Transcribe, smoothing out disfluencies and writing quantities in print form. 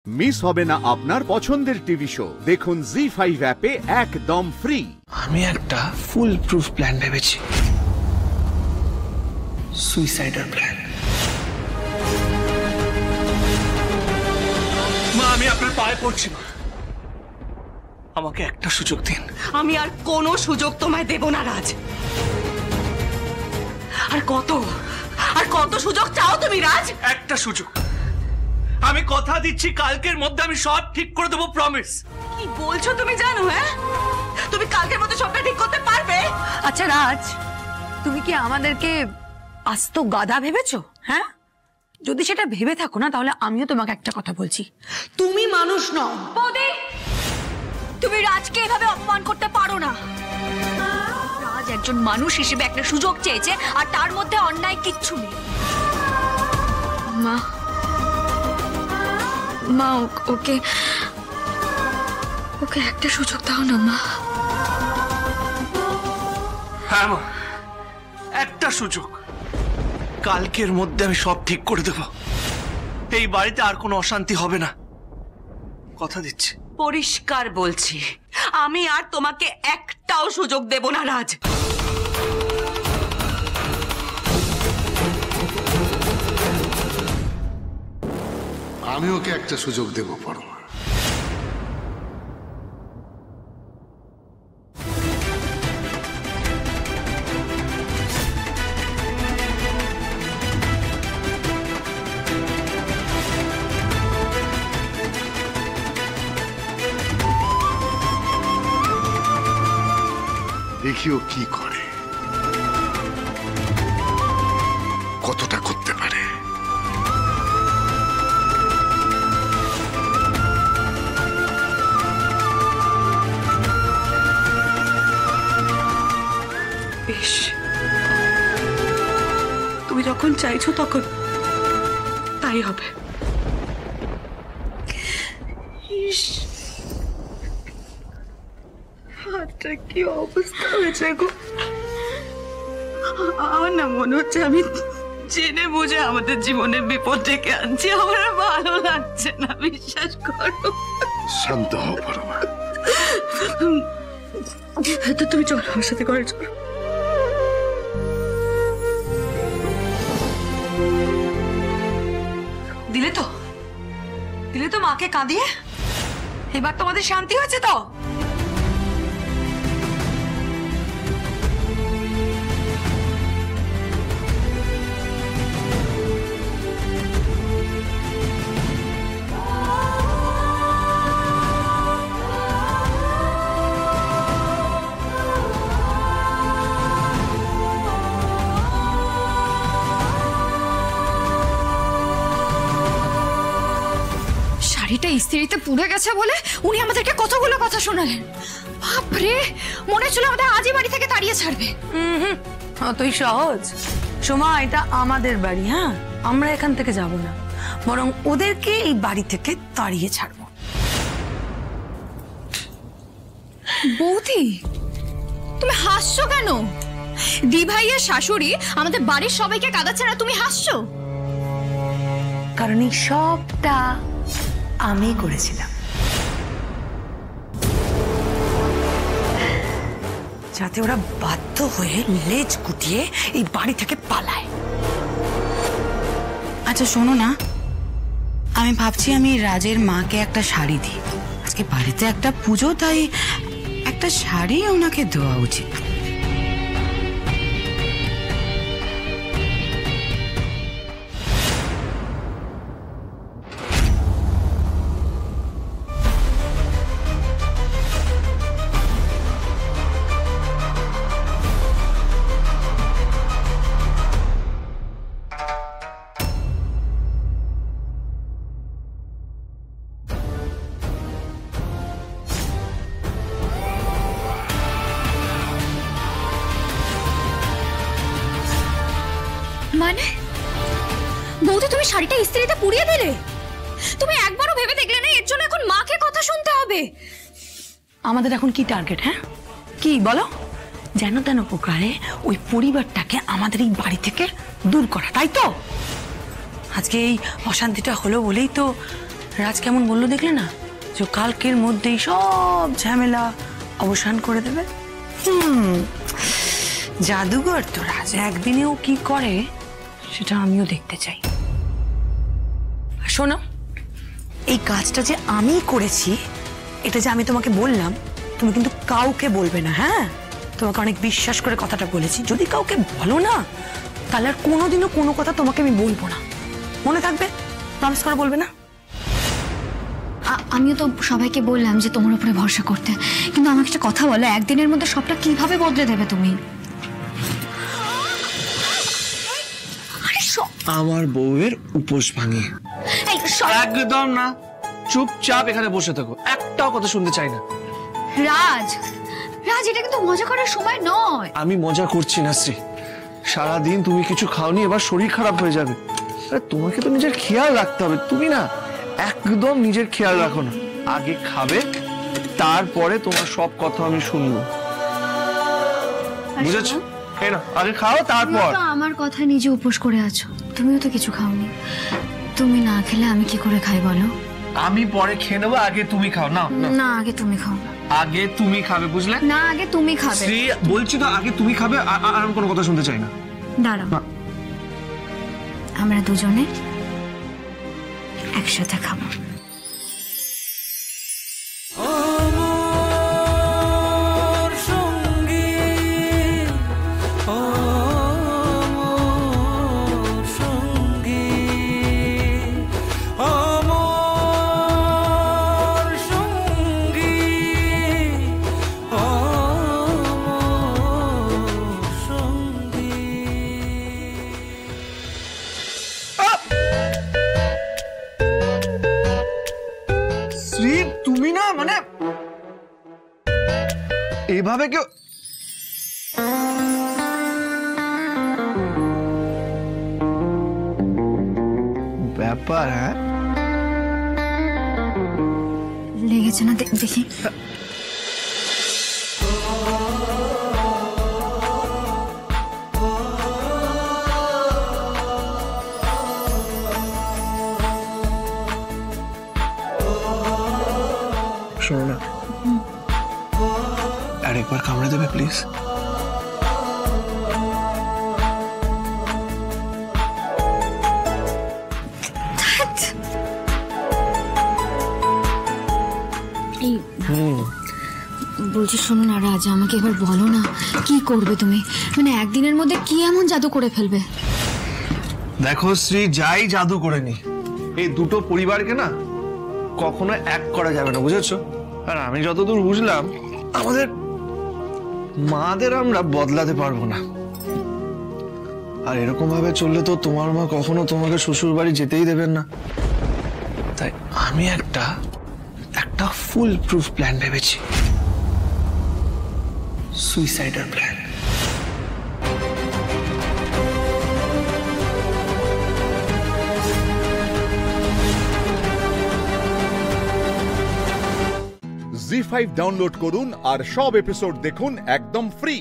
Miss হবে না আপনার পছন্দের টিভি শো। দেখুন জি5 অ্যাপে একদম ফ্রি। আমি একটা ফুল প্রুফ প্ল্যান ভেবেছি, সুইসাইডার প্ল্যান। মা, আমি আপনার পায়ে পড়ছি, মা আমাকে একটা সুযোগ দিন। আমি আর কোনো সুযোগ তোমায় দেব না রাজ। আর কত সুযোগ চাও তুমি রাজ? একটা সুযোগ। আমি কথা দিচ্ছি কালকের মধ্যে আমি সব ঠিক করে দেবো, প্রমিস। কি বলছো তুমি জানো? হ্যাঁ, তুমি কালকের মধ্যে সবটা ঠিক করতে পারবে? আচ্ছা রাজ, তুমি কি আমাদেরকে আস্ত গাধা ভেবেছো? হ্যাঁ, যদি সেটা ভেবে থাকো না, তাহলে আমিও তোমাকে একটা কথা বলছি, তুমি মানুষ নও। বৌদি, তুমি রাজকে এভাবে অপমান করতে পারো না। রাজ একজন মানুষ হিসেবে একটা সুযোগ চেয়েছে, আর তার মধ্যে অন্যায় কিচ্ছু নেই। মা মা ওকে একটা সুযোগ দাও না মা। হ্যাঁ মা, একটা সুযোগ। কালকের মধ্যে আমি সব ঠিক করে দেব। এই বাড়িতে আর কোনো অশান্তি হবে না, কথা দিচ্ছি। পরিষ্কার বলছি, আমি আর তোমাকে একটাও সুযোগ দেব না রাজ। আমি ওকে একটা সুযোগ দেব পরমা। দেখিও কি করে, কতটা করতে পারে। বেশ, তুমি যখন চাইছো তখন তাই হবে। হাতটা কি অবস্থা হয়েছে গো! আমার না মনে হচ্ছে আমি জেনে বুঝে আমাদের জীবনে বিপদ ডেকে আনছি। আমার ভালো লাগছে না, বিশ্বাস করো। শান্ত হও পরমা। তো তুমি চলো আমার সাথে ঘরে চলো। দিলে তো মাকে কাঁদিয়ে? এবার তোমাদের শান্তি হয়েছে তো? শাড়িটা ইস্ত্রিতে পুড়ে গেছে বলে উনি আমাদেরকে কতগুলো কথা শোনালেন। বাপরে, মনে হচ্ছিল আমাদের আজই বাড়ি থেকে তাড়িয়ে ছাড়বে। অতই সহজ সোমা, এটা আমাদের বাড়ি। হ্যাঁ, আমরা এখান থেকে যাব না, বরং ওদেরকে এই বাড়ি থেকে তাড়িয়ে ছাড়বো। বৌদি, তুমি হাসছো কেন? দিভাইয়ের শাশুড়ি আমাদের বাড়ির সবাইকে কাঁদাচ্ছে না, তুমি হাসছো? কারণ এই সবটা আমি করেছিলাম, যাতে ওরা বাধ্য হয়ে লেজ গুটিয়ে এই বাড়ি থেকে পালায়। আচ্ছা শোনো না, আমি ভাবছি আমি রাজের মাকে একটা শাড়ি দিই। আজকে বাড়িতে একটা পুজো, তাই একটা শাড়ি ওনাকে দেওয়া উচিত। মানে বৌদি, তুমি শাড়িটা ইস্ত্রিতে পুড়িয়ে দিলে? তুমি একবারও ভেবে দেখলে না এর জন্য এখন মাকে কথা শুনতে হবে? আমাদের এখন কি টার্গেট? হ্যাঁ, কি বলো? যেন তেন প্রকারে ওই পরিবারটাকে আমাদের এই বাড়ি থেকে দূর করা, তাই তো? আজকে এই অশান্তিটা হলো বলেই তো রাজ কেমন বললো দেখলে না, যে কালকের মধ্যেই সব ঝামেলা অবসান করে দেবে। জাদুঘর তো রাজ, একদিনেও কি করে সেটা আমিও দেখতে চাই। শোনো, এই কাজটা যে আমি করেছি, এটা যে আমি তোমাকে বললাম, তুমি কিন্তু কাউকে বলবে না। হ্যাঁ, তোমাকে অনেক বিশ্বাস করে কথাটা বলেছি। যদি কাউকে বলো না, তাহলে আর কোনোদিনও কোনো কথা তোমাকে আমি বলবো না। মনে থাকবে? প্রমিস করে বলবে না? আমিও তো সবাইকে বললাম যে তোমার উপরে ভরসা করতে, কিন্তু আমাকে একটা কথা বলো, একদিনের মধ্যে সবটা কিভাবে বদলে দেবে তুমি? আমার বউয়ের উপোস ভাঙিয়ে। একদম না, চুপচাপ এখানে বসে থাকো, একটাও কথা শুনতে চাই না। রাজ, রাজ, এটা কিন্তু মজা করার সময় নয়। আমি মজা করছি না শ্রী, সারাদিন তুমি কিছু খাওনি, এবার শরীর খারাপ হয়ে যাবে। আরে তোমাকে তো নিজের খেয়াল রাখতে হবে, তুমি না একদম নিজের খেয়াল রাখো না। আগে খাবে, তারপরে তোমার সব কথা আমি শুনবো, বুঝেছো? এই না, আগে খাও তারপর। আমার কথা নিজে উপোস করে আছো, তুমিও তো কিছু খাওনি। তুমি না খেলে আমি কি করে খাই বলো? আমি পরে খেয়ে নেবো, আগে তুমি খাও। না না, আগে তুমি খাও। আগে তুমি খাবে, বুঝলে? না, আগে তুমি খাবে। শ্রী, বলছি তো আগে তুমি খাবে, আর আমি কোনো কথা শুনতে চাই না। দাঁড়াও, আমরা দুজনে একসাথে খাবো। তুমি না মানে এভাবে কেউ ব্যাপার? হ্যাঁ, লেগেছে না? দেখি। শোনো না, আর একবার কামড়ে দেবে প্লিজ? বলছি শোনো না রাজ, আমাকে এবার বলো না কি করবে তুমি? মানে একদিনের মধ্যে কি এমন জাদু করে ফেলবে? দেখো শ্রী, যাই জাদু করে নি, এই দুটো পরিবারকে না কখনো এক করা যাবে না, বুঝেছো? আর আমি যতদূর বুঝলাম, আমাদের মাদের আমরা বদলাতে পারবো না। আর এরকম ভাবে চললে তো তোমার মা কখনো তোমাকে শ্বশুর বাড়ি যেতেই দেবেন না। তাই আমি একটা ফুল প্রুফ প্ল্যান ভেবেছি, সুইসাইডার প্ল্যান। জি5 ডাউনলোড করুন আর সব এপিসোড দেখুন একদম ফ্রি।